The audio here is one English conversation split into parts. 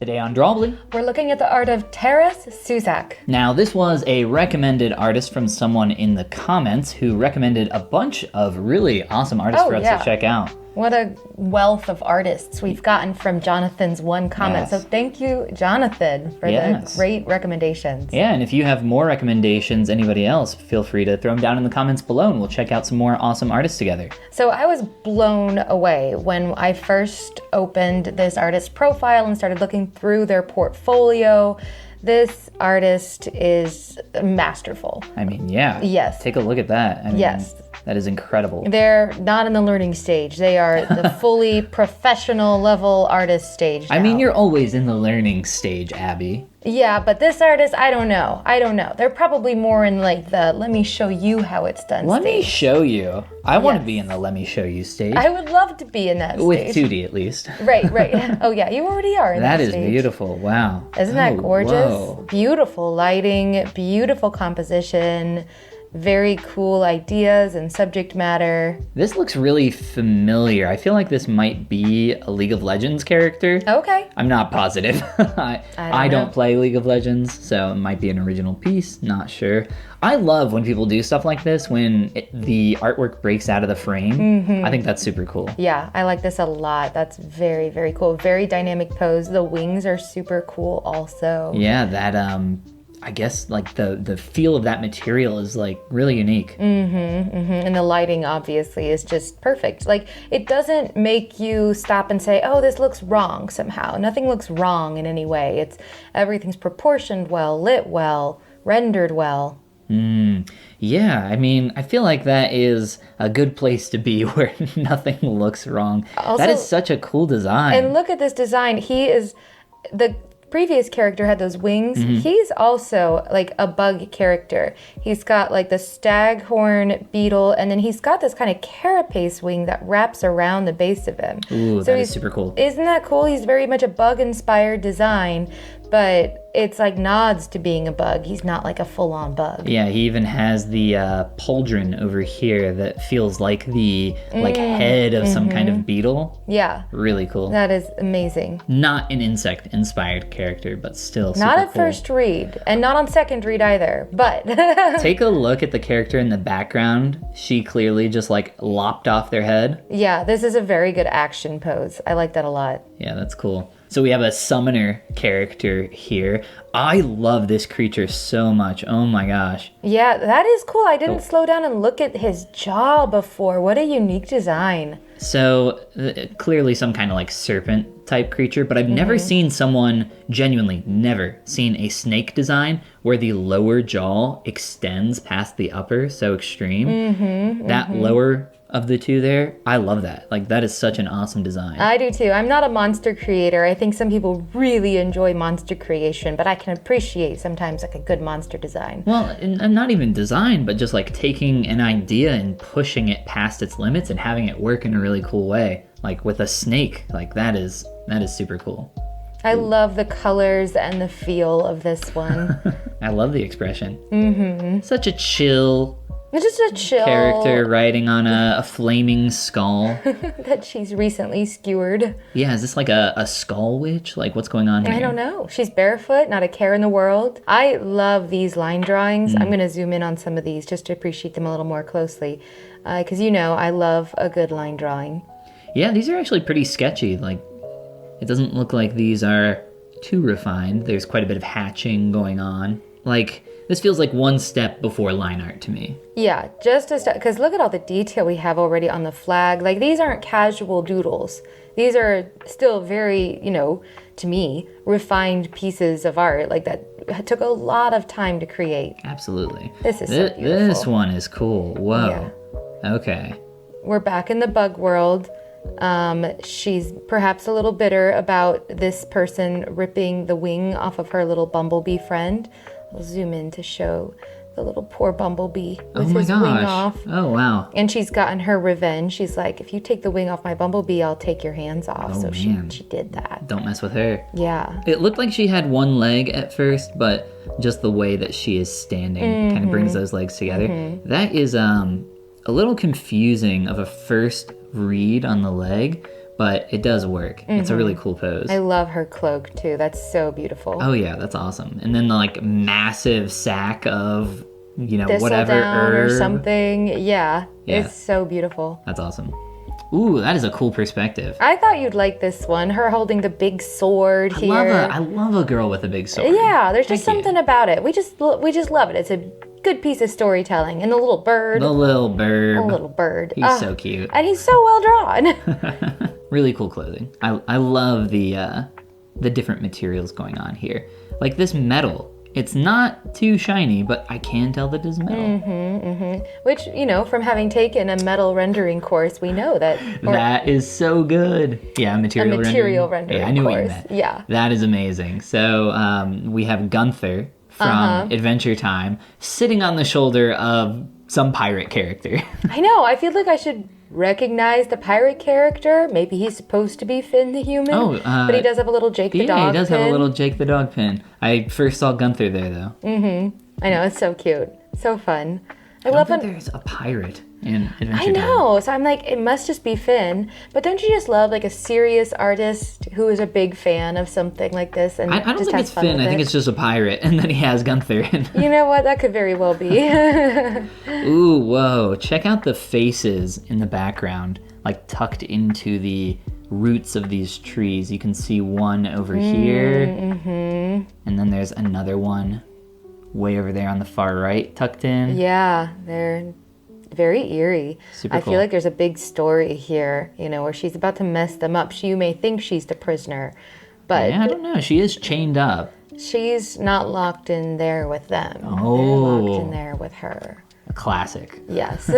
Today on Drawbli. We're looking at the art of Taras Susak. Now, this was a recommended artist from someone in the comments who recommended a bunch of really awesome artists for us to check out. What a wealth of artists we've gotten from Jonathan's one comment. Yes. So thank you, Jonathan, for the great recommendations. Yeah, and if you have more recommendations, anybody else, feel free to throw them down in the comments below and we'll check out some more awesome artists together. So I was blown away when I first opened this artist's profile and started looking through their portfolio. This artist is masterful. I mean, yeah. Yes. Take a look at that. I mean, yes. That is incredible. They're not in the learning stage. They are the fully professional level artist stage now. I mean, you're always in the learning stage, Abby. Yeah, but this artist, I don't know. They're probably more in like the let me show you how it's done Let stage. me show you. I want to be in the let me show you stage. I would love to be in that stage. With 2D at least. Right. Oh yeah, you already are in that stage. That is beautiful. Wow. Isn't that gorgeous? Whoa. Beautiful lighting, beautiful composition. Very cool ideas and subject matter. This looks really familiar. I feel like this might be a League of Legends character. Okay. I'm not positive. I don't play League of Legends, so it might be an original piece. Not sure. I love when people do stuff like this, when the artwork breaks out of the frame. Mm-hmm. I think that's super cool. Yeah, I like this a lot. That's very, very cool. Very dynamic pose. The wings are super cool also. Yeah, that I guess like the feel of that material is like really unique. And the lighting obviously is just perfect. Like it doesn't make you stop and say, oh, this looks wrong somehow. Nothing looks wrong in any way. Everything's proportioned well, lit well, rendered well. Yeah, I mean, I feel like that is a good place to be where nothing looks wrong. Also, that is such a cool design. And look at this design. The previous character had those wings. Mm-hmm. He's also like a bug character. He's got like the staghorn beetle, and then he's got this kind of carapace wing that wraps around the base of him. Ooh, that is super cool. Isn't that cool? He's very much a bug-inspired design, but it's like nods to being a bug. He's not like a full-on bug. Yeah, he even has the pauldron over here that feels like the head of some kind of beetle. Yeah. Really cool. That is amazing. Not an insect-inspired character, but still super Not at first read, and not on second read either, but... Take a look at the character in the background. She clearly just like lopped off their head. Yeah, this is a very good action pose. I like that a lot. Yeah, that's cool. So we have a summoner character here. I love this creature so much. Oh my gosh. Yeah, that is cool. I didn't slow down and look at his jaw before. What a unique design. So clearly some kind of like serpent type creature, but I've never seen someone, genuinely never seen a snake design where the lower jaw extends past the upper so extreme. That lower of the two there, I love that. Like that is such an awesome design. I do too. I'm not a monster creator. I think some people really enjoy monster creation, but I can appreciate sometimes like a good monster design. Well, and not even design, but just like taking an idea and pushing it past its limits and having it work in a really cool way. Like with a snake, like that is super cool. I love the colors and the feel of this one. I love the expression. Such a chill, it's just a chill character riding on a flaming skull that she's recently skewered. Yeah, is this like a skull witch? Like what's going on here? I don't know. She's barefoot, not a care in the world. I love these line drawings. I'm going to zoom in on some of these just to appreciate them a little more closely. Because I love a good line drawing. Yeah, these are actually pretty sketchy. Like, it doesn't look like these are too refined. There's quite a bit of hatching going on. Like, this feels like one step before line art to me. Yeah, just a step, because look at all the detail we have already on the flag. Like, these aren't casual doodles. These are still very, to me, refined pieces of art. Like, that took a lot of time to create. Absolutely. This is so beautiful. This one is cool. Whoa. Yeah. Okay. We're back in the bug world. She's perhaps a little bitter about this person ripping the wing off of her little bumblebee friend. I'll zoom in to show the little poor bumblebee with his wing off. Oh, wow. And she's gotten her revenge. She's like, if you take the wing off my bumblebee, I'll take your hands off. Oh, so man. she did that. Don't mess with her. Yeah. It looked like she had one leg at first, but just the way that she is standing kind of brings those legs together. That is a little confusing of a first read on the leg, but it does work. It's a really cool pose. I love her cloak too. That's so beautiful. Oh yeah, that's awesome. And then the like massive sack of, whatever Thistledown herb. or something. Yeah, Yeah. it's so beautiful. That's awesome. Ooh, that is a cool perspective. I thought you'd like this one. Her holding the big sword here. I love a girl with a big sword. Yeah, there's just Thank you. something about it. We just love it. It's a good piece of storytelling. And the little bird. The little bird. The little bird. He's so cute. And he's so well drawn. Really cool clothing. I love the different materials going on here. Like this metal. It's not too shiny, but I can tell that it's metal. Which, from having taken a metal rendering course, we know that. That is so good. Yeah, material rendering. Yeah, I knew course. what you meant. Yeah. That is amazing. So we have Gunther from Adventure Time sitting on the shoulder of some pirate character. I know. I feel like I should recognize the pirate character. Maybe he's supposed to be Finn the human. But he does have a little Jake the dog Yeah, he does pin. have a little Jake the dog pin. I first saw Gunther there, though. I know. It's so cute. So fun. I I love don't when... think there's a pirate in Adventure I Time. know. So I'm like, it must just be Finn. But don't you just love like a serious artist who is a big fan of something like this and I don't just think has it's fun Finn. with I think it? it's just a pirate, and then he has Gunther in. You know what? That could very well be. Ooh, whoa. Check out the faces in the background, like tucked into the roots of these trees. You can see one over here, and then there's another one way over there on the far right, tucked in. Yeah, they're very eerie. Super I cool. feel like there's a big story here, where she's about to mess them up. You may think she's the prisoner, but Yeah, I don't know. She is chained up. she's not locked in there with them. They're Oh. locked in there with her. A classic. Yes.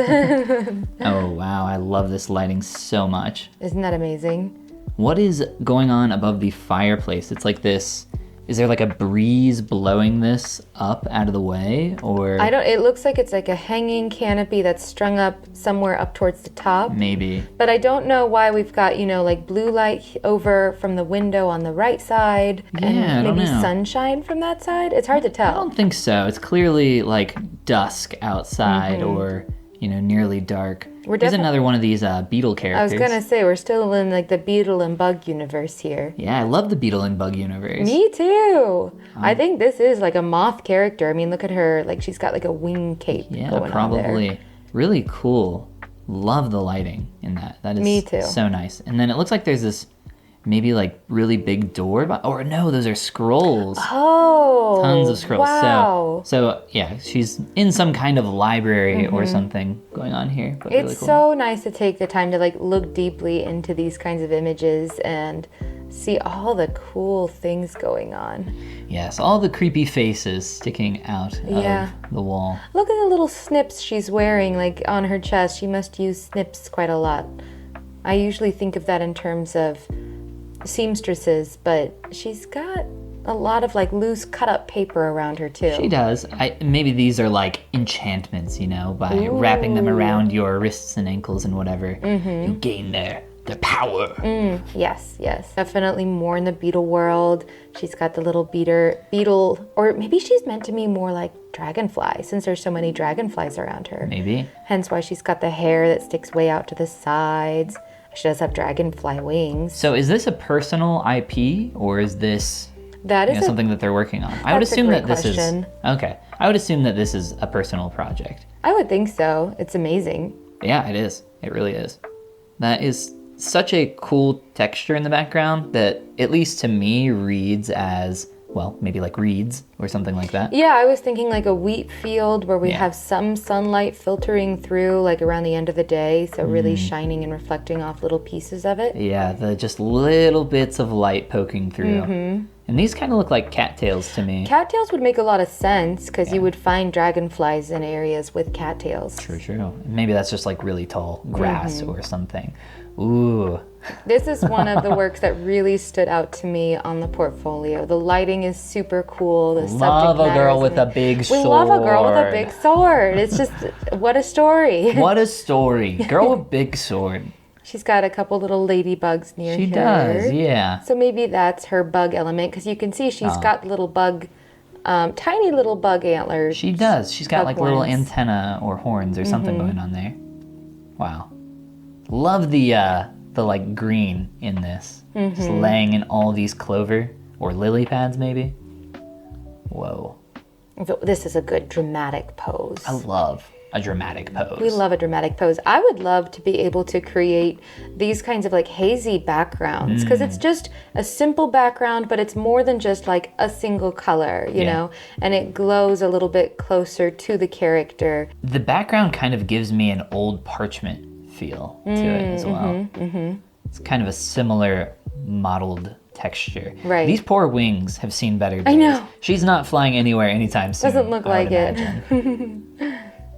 Oh, wow. I love this lighting so much. Isn't that amazing? What is going on above the fireplace? It's like this. Is there like a breeze blowing this up out of the way, or It looks like it's like a hanging canopy that's strung up somewhere up towards the top. maybe? But I don't know why we've got, like blue light over from the window on the right side Yeah, I and don't maybe know. sunshine from that side. It's hard to I tell. don't think so. It's clearly like dusk outside, or nearly dark. We're There's defi- another one of these beetle I characters. was gonna say we're still in like the beetle and bug universe here. Yeah, I love the beetle and bug universe. Me too. I think this is like a moth character. I mean, look at her. Like she's got like a wing cape Yeah, going on there. probably. Really cool. Love the lighting in that. That is Me too. so nice. And then it looks like there's this maybe like really big door, or no, those are scrolls. Oh, Tons of scrolls. Wow. So yeah, she's in some kind of library or something going on here. But It's really cool. so nice to take the time to like look deeply into these kinds of images and see all the cool things going on. Yes, all the creepy faces sticking out Yeah. of the wall. Look at the little snips she's wearing like on her chest. She must use snips quite a lot. I usually think of that in terms of seamstresses, but she's got a lot of like loose cut up paper around her too. She does. Maybe these are like enchantments, by wrapping them around your wrists and ankles and whatever. You gain their power. Yes, definitely more in the beetle world. She's got the little beetle, or maybe she's meant to be more like dragonfly since there's so many dragonflies around her. Maybe. Hence why she's got the hair that sticks way out to the sides. She does have dragonfly wings. So is this a personal IP, or is this That is something that they're working on? I would That's a assume great that this question. is okay. I would assume that this is a personal project. I would think so. It's amazing. Yeah, it is. It really is. That is such a cool texture in the background that, at least to me, reads as, well, maybe like reeds or something like that. Yeah, I was thinking like a wheat field where we Yeah. have some sunlight filtering through like around the end of the day, so really shining and reflecting off little pieces of it. Yeah, the just little bits of light poking through. And these kind of look like cattails to me. Cattails would make a lot of sense because you would find dragonflies in areas with cattails. True. Maybe that's just like really tall grass or something. Ooh. This is one of the works that really stood out to me on the portfolio. The lighting is super cool. The Love subject a matter girl is with a amazing. big sword. We love a girl with a big sword. It's just, what a story. What a story. Girl with big sword. She's got a couple little ladybugs near She her. does, yeah. So maybe that's her bug element because you can see she's got little bug, tiny little bug antlers. She does. She's got Bug like little horns. antenna or horns or something going on there. Wow. Love the the like green in this. Just laying in all these clover or lily pads maybe. Whoa. This is a good dramatic pose. I love a dramatic pose. We love a dramatic pose. I would love to be able to create these kinds of like hazy backgrounds because it's just a simple background, but it's more than just like a single color, you know, and it glows a little bit closer to the character. The background kind of gives me an old parchment feel to it as well. It's kind of a similar mottled texture. Right. These poor wings have seen better days. I know. She's not flying anywhere anytime soon. Doesn't look like it.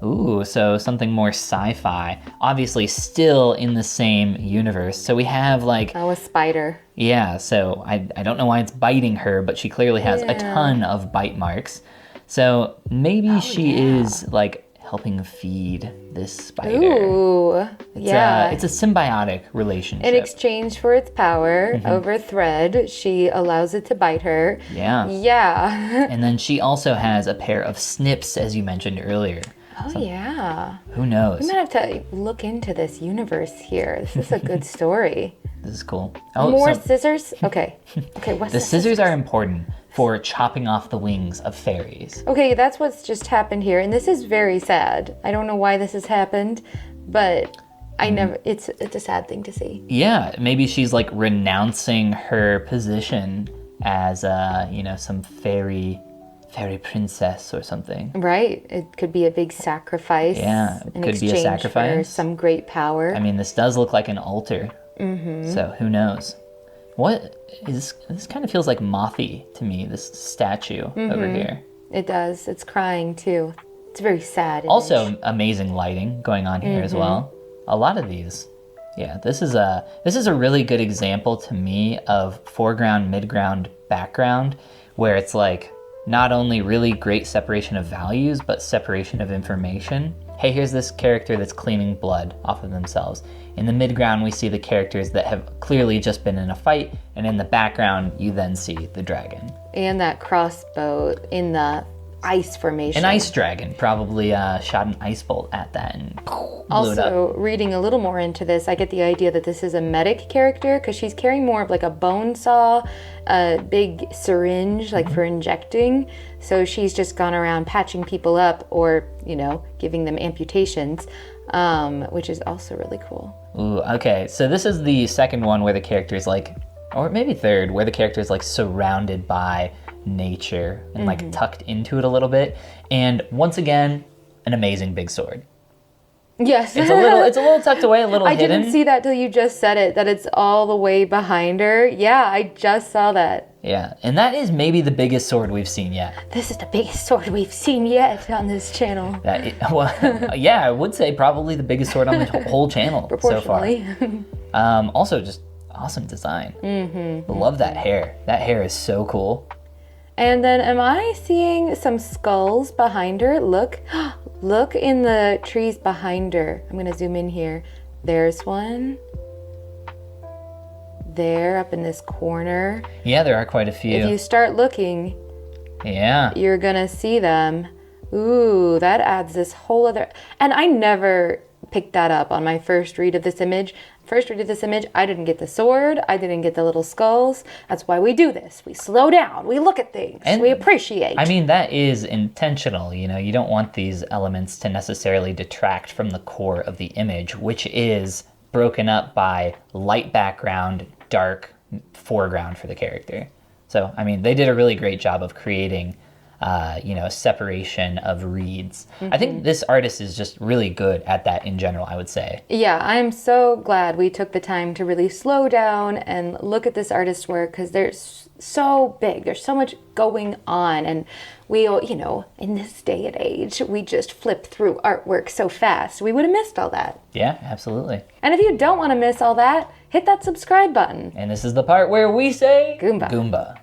Ooh, so something more sci-fi. Obviously still in the same universe. So we have like... Oh, a spider. Yeah, so I don't know why it's biting her, but she clearly has a ton of bite marks. So maybe she is like helping feed this spider. Ooh, yeah. It's a symbiotic relationship. In exchange for its power over thread, she allows it to bite her. Yeah. Yeah. And then she also has a pair of snips, as you mentioned earlier. Oh, yeah. Who knows? We might have to look into this universe here. This is a good story. This is cool. More scissors? Okay. Okay, what's the scissors are important for chopping off the wings of fairies. Okay, that's what's just happened here, and this is very sad. I don't know why this has happened, but it's a sad thing to see. Yeah, maybe she's like renouncing her position as some fairy princess or something. Right. It could be a big sacrifice. Yeah, it in could be a exchange sacrifice for some great power. I mean, this does look like an altar. So who knows? This kind of feels like mothy to me, this statue over here. It does. It's crying too. It's very sad. Also, amazing lighting going on here as well. A lot of these. Yeah, this is a really good example to me of foreground, midground, background, where it's like not only really great separation of values, but separation of information. Hey, here's this character that's cleaning blood off of themselves. In the midground, we see the characters that have clearly just been in a fight, and in the background, you then see the dragon. And that crossbow in the ice formation. An ice dragon probably shot an ice bolt at that and blew it up. Also, reading a little more into this, I get the idea that this is a medic character because she's carrying more of like a bone saw, a big syringe like for injecting. So she's just gone around patching people up or, giving them amputations, which is also really cool. Ooh, okay. So this is the second one where the character is like, or maybe third, where the character is like surrounded by nature and like tucked into it a little bit. And once again, an amazing big sword. Yes. It's a little tucked away, a little hidden. I didn't see that till you just said it, that it's all the way behind her. Yeah, I just saw that. Yeah, and that is maybe the biggest sword we've seen yet. This is the biggest sword we've seen yet on this channel. Yeah, I would say probably the biggest sword on the whole channel so far. Also, just awesome design. Love that hair. That hair is so cool. And then am I seeing some skulls behind her? Look in the trees behind her. I'm gonna zoom in here. There's one. There, up in this corner. Yeah, there are quite a few. If you start looking, you're gonna see them. Ooh, that adds this whole other... And I never picked that up on my first read of this image. I didn't get the sword. I didn't get the little skulls. That's why we do this. We slow down. We look at things. And we appreciate. I mean, that is intentional. You don't want these elements to necessarily detract from the core of the image, which is broken up by light background, dark foreground for the character. So, I mean, they did a really great job of creating separation of reads. I think this artist is just really good at that in general, I would say. Yeah, I'm so glad we took the time to really slow down and look at this artist's work because they're so big. There's so much going on. And we, in this day and age, we just flip through artwork so fast. We would have missed all that. Yeah, absolutely. And if you don't want to miss all that, hit that subscribe button. And this is the part where we say Goomba. Goomba.